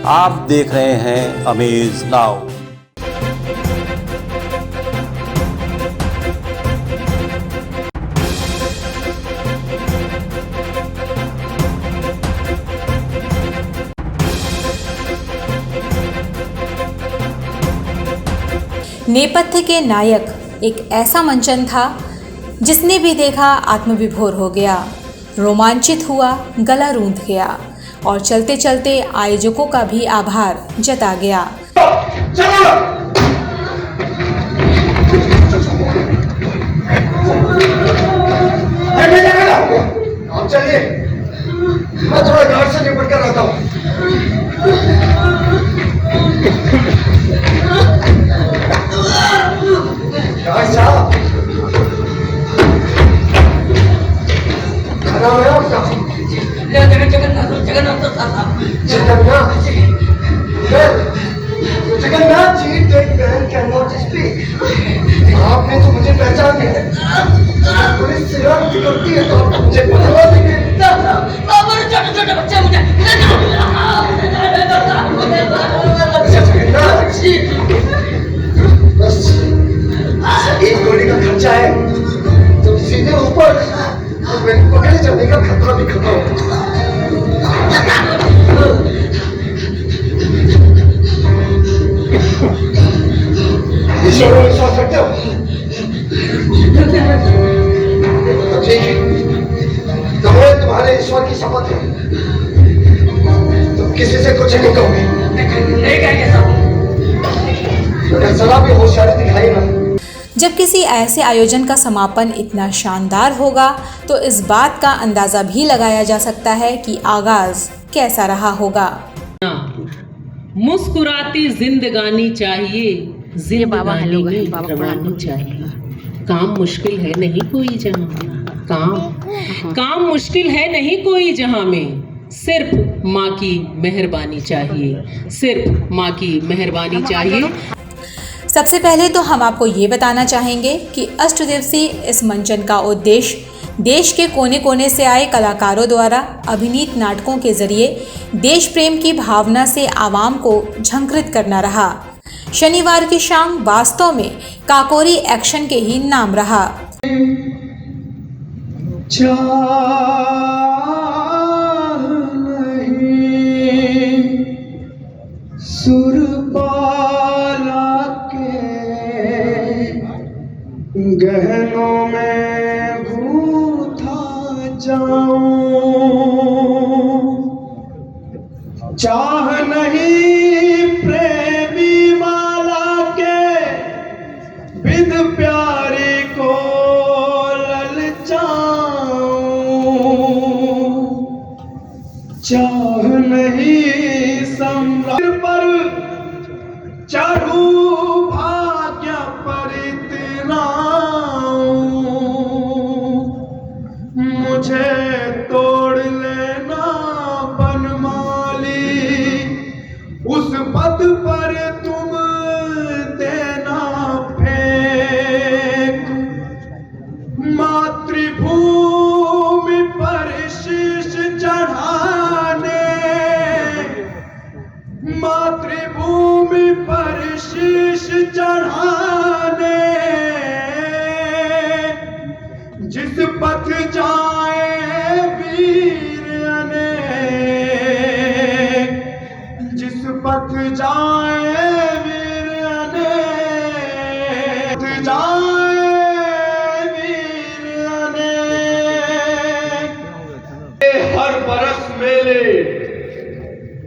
आप देख रहे हैं अमेज नाउ। नेपथ्य के नायक एक ऐसा मंचन था जिसने भी देखा आत्मविभोर हो गया, रोमांचित हुआ, गला रूंध गया और चलते चलते आयोजकों का भी आभार जता गया। आप चलिए, मैं थोड़ा गार्ड से निपट कर रहता हूँ। साहब, क्या नाम है आपका? Jagannath ji, take ban can not speak. आपने तो मुझे पहचान लिया। पुलिस सेवा करती है तो आप मुझे पकड़वा देंगे। छोटे बच्चे मुझे बस एक गोली का खर्चा है तो सीधे ऊपर तो मेरे पकड़े जाने का खतरा भी खत्म हो। ईश्वर में विश्वास रखते हो? तो ठीक है, तो मैं तुम्हारे ईश्वर की शपथ है, तुम किसी से कुछ नहीं कहोगे। जरा भी होशियारी दिखाई ना। जब किसी ऐसे आयोजन का समापन इतना शानदार होगा तो इस बात का अंदाजा भी लगाया जा सकता है कि आगाज कैसा रहा होगा। मुस्कुराती जिंदगानी चाहिए, जिंदगानी में रवानी चाहिए। काम मुश्किल है नहीं कोई जहां, काम मुश्किल है नहीं कोई जहां में, सिर्फ माँ की मेहरबानी चाहिए, सिर्फ माँ की मेहरबानी चाहिए। सबसे पहले तो हम आपको ये बताना चाहेंगे कि अष्टदिवसीय इस मंचन का उद्देश्य देश के कोने कोने से आए कलाकारों द्वारा अभिनीत नाटकों के जरिए देश प्रेम की भावना से आवाम को झंकृत करना रहा। शनिवार की शाम वास्तव में काकोरी एक्शन के ही नाम रहा। गहनों में गूथा जाऊं, चाह नहीं प्रेमी माला के विध प्यारी को ललचाऊं, चाह नहीं सम्राट पर चढ़ूं भाग्य मुझे तोड़ लेना बनमाली, उस पद पर तुम देना फेंक, मातृभूमि पर शीश चढ़ाने, मातृभूमि पर शीश चढ़ाने, जिस पथ जाए वीर अनेक, जिस पथ जाए वीर अनेक, जाए वीर अनेक। हर बरस मेले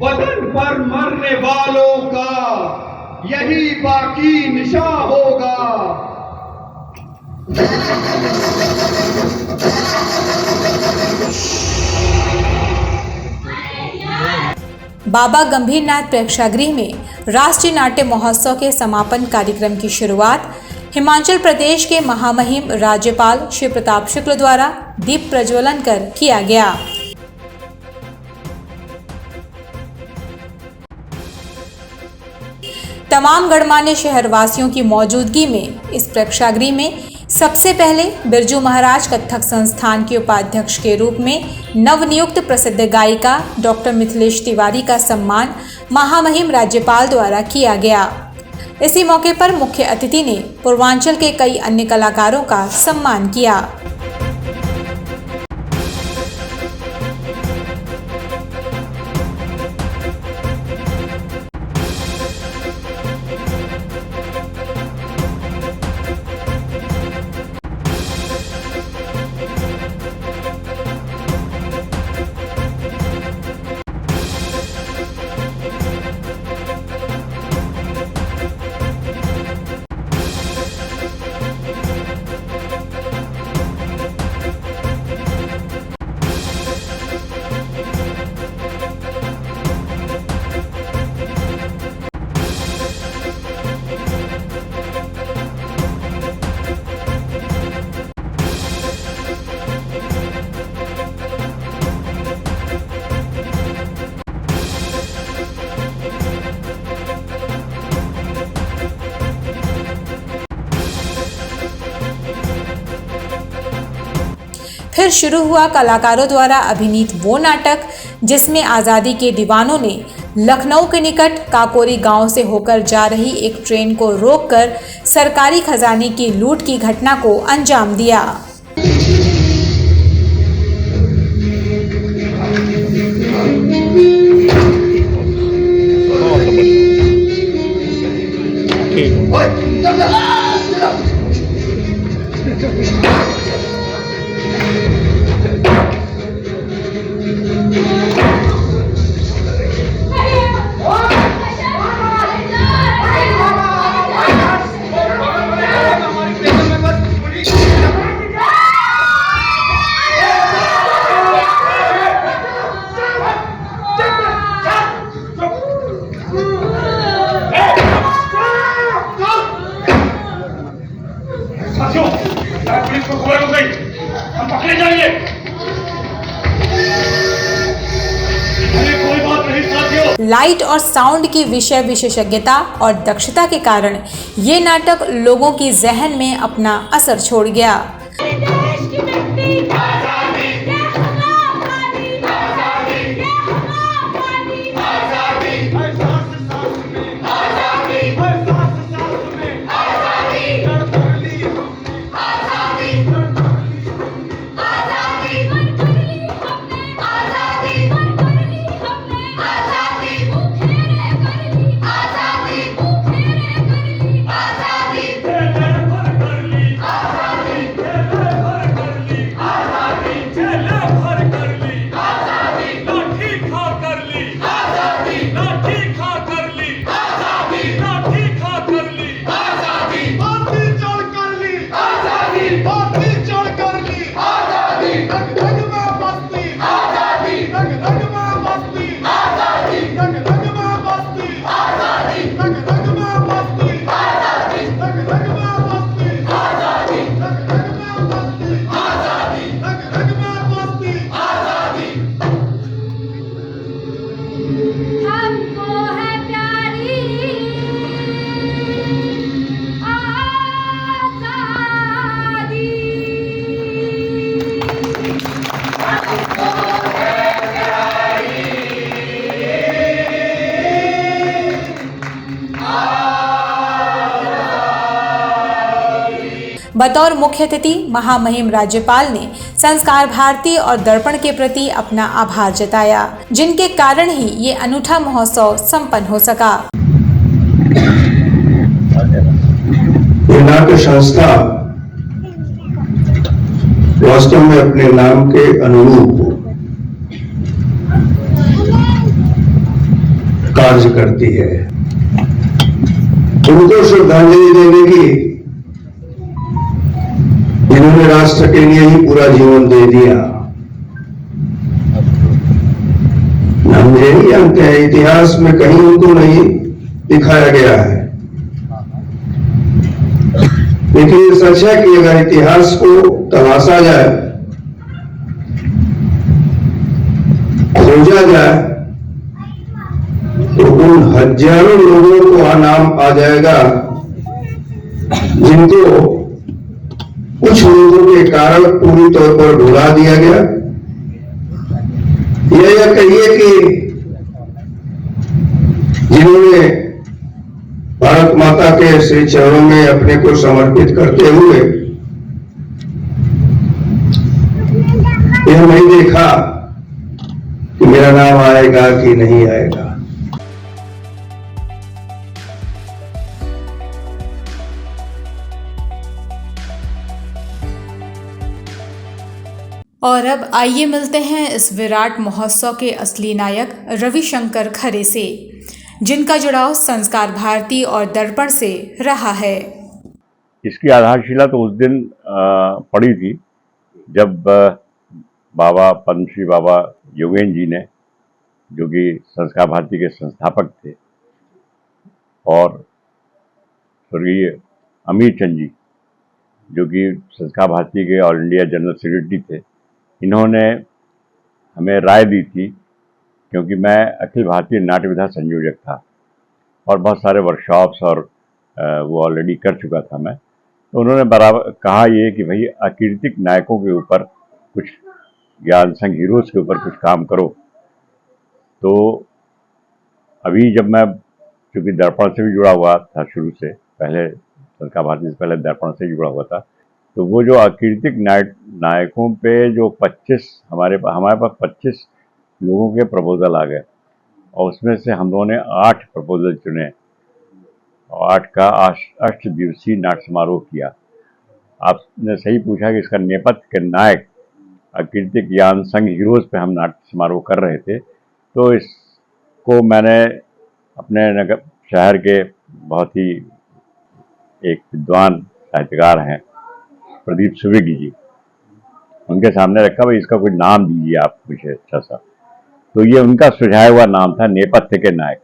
वतन पर मरने वालों का यही बाकी निशा होगा। बाबा गंभीरनाथ प्रेक्षागृह में राष्ट्रीय नाट्य महोत्सव के समापन कार्यक्रम की शुरुआत हिमाचल प्रदेश के महामहिम राज्यपाल शिव प्रताप शुक्ल द्वारा दीप प्रज्वलन कर किया गया। तमाम गणमान्य शहरवासियों की मौजूदगी में इस प्रेक्षागृह में सबसे पहले बिरजू महाराज कथक संस्थान के उपाध्यक्ष के रूप में नवनियुक्त प्रसिद्ध गायिका डॉक्टर मिथिलेश तिवारी का सम्मान महामहिम राज्यपाल द्वारा किया गया। इसी मौके पर मुख्य अतिथि ने पूर्वांचल के कई अन्य कलाकारों का सम्मान किया। फिर शुरू हुआ कलाकारों द्वारा अभिनीत वो नाटक जिसमें आज़ादी के दीवानों ने लखनऊ के निकट काकोरी गांव से होकर जा रही एक ट्रेन को रोककर सरकारी खजाने की लूट की घटना को अंजाम दिया। पुलिस को खबर हो गई, हम पकड़े जाएंगे। कोई बात नहीं साथियों। लाइट और साउंड की विषय विशेषज्ञता और दक्षता के कारण ये नाटक लोगों की जहन में अपना असर छोड़ गया। बतौर मुख्य अतिथि महामहिम राज्यपाल ने संस्कार भारती और दर्पण के प्रति अपना आभार जताया, जिनके कारण ही ये अनूठा महोत्सव संपन्न हो सका। ये नाट्य संस्था वास्तव में अपने नाम के अनुरूप कार्य करती है। उनको श्रद्धांजलि देने की, जिन्होंने राष्ट्र के लिए ही पूरा जीवन दे दिया। हम ये नहीं जानते हैं, इतिहास में कहीं उनको नहीं दिखाया गया है, लेकिन ये सच है कि अगर इतिहास को तलाशा जाए, खोजा जाए, तो उन हजारों लोगों को नाम आ जाएगा जिनको कुछ लोगों के कारण पूरी तौर पर भुला दिया गया। यह कहिए कि जिन्होंने भारत माता के श्री चरणों में अपने को समर्पित करते हुए यह नहीं देखा कि मेरा नाम आएगा कि नहीं आएगा। और अब आइए मिलते हैं इस विराट महोत्सव के असली नायक रविशंकर खरे से, जिनका जुड़ाव संस्कार भारती और दर्पण से रहा है। इसकी आधारशिला तो उस दिन पड़ी थी जब बाबा पद्मश्री बाबा योगेंद्र जी ने, जो कि संस्कार भारती के संस्थापक थे, और स्वर्गीय अमीर चंद जी, जो कि संस्कार भारती के ऑल इंडिया जनरल सेक्रेटरी थे, इन्होंने हमें राय दी थी, क्योंकि मैं अखिल भारतीय नाट्य विधा संयोजक था और बहुत सारे वर्कशॉप्स और वो ऑलरेडी कर चुका था मैं। तो उन्होंने बराबर कहा ये कि भाई अकीर्तिक नायकों के ऊपर कुछ या अनसंग हीरोज़ के ऊपर कुछ काम करो। तो अभी जब मैं, चूँकि दर्पण से भी जुड़ा हुआ था शुरू से, पहले संस्कार भारती से पहले दर्पण से जुड़ा हुआ था, तो वो जो अकीर्तिक नायकों पे जो 25 हमारे पास 25 लोगों के प्रपोजल आ गए, और उसमें से हम लोगों ने 8 प्रपोजल चुने और 8 का 8 दिवसीय नाट्य समारोह किया। आपने सही पूछा कि इसका नेपथ्य के नायक अकीर्तिक या अनसंग हीरोज़ पे हम नाट्य समारोह कर रहे थे। तो इसको मैंने अपने शहर के बहुत ही एक विद्वान साहित्यकार हैं प्रदीप सुवेगी जी, उनके सामने रखा, भाई इसका कोई नाम दीजिए आप कुछ अच्छा सा। तो ये उनका सुझाया हुआ नाम था नेपथ्य के नायक।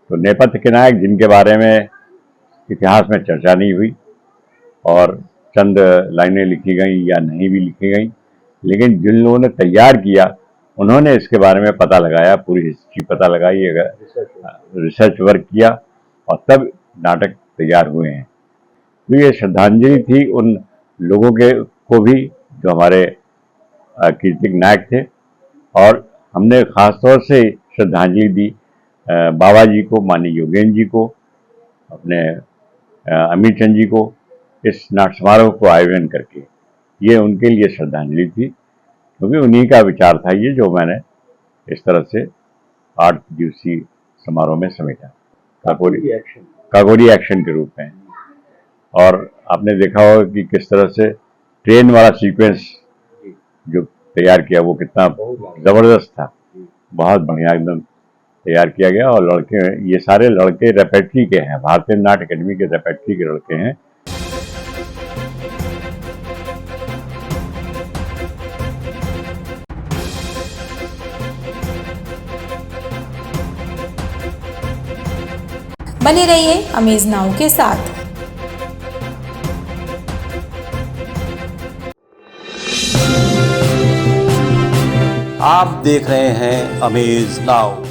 तो नेपथ्य के नायक जिनके बारे में इतिहास में चर्चा नहीं हुई और चंद लाइनें लिखी गई या नहीं भी लिखी गई, लेकिन जिन लोगों ने तैयार किया उन्होंने इसके बारे में पता लगाया, पूरी हिस्ट्री पता लगाई, रिसर्च वर्क किया और तब नाटक तैयार हुए हैं। तो ये श्रद्धांजलि थी उन लोगों को भी जो हमारे कीर्तिक नायक थे, और हमने खासतौर से श्रद्धांजलि दी बाबा जी को, माननीय योगेंद्र जी को, अपने अमीर चंद जी को, इस नाट्य समारोह को आयोजन करके। ये उनके लिए श्रद्धांजलि थी, क्योंकि उन्हीं का विचार था ये, जो मैंने इस तरह से 8 दिवसीय समारोह में समेटा, काकोरी एक्शन के रूप में। और आपने देखा होगा कि किस तरह से ट्रेन वाला सीक्वेंस जो तैयार किया वो कितना ज़बरदस्त था, बहुत बढ़िया एकदम तैयार किया गया। और लड़के, ये सारे लड़के रेपेट्री के हैं, भारतीय नाट्य अकेडमी के रेपेट्री के लड़के हैं। बने रहिए अमेज नाउ के साथ। आप देख रहे हैं अमेज नाउ।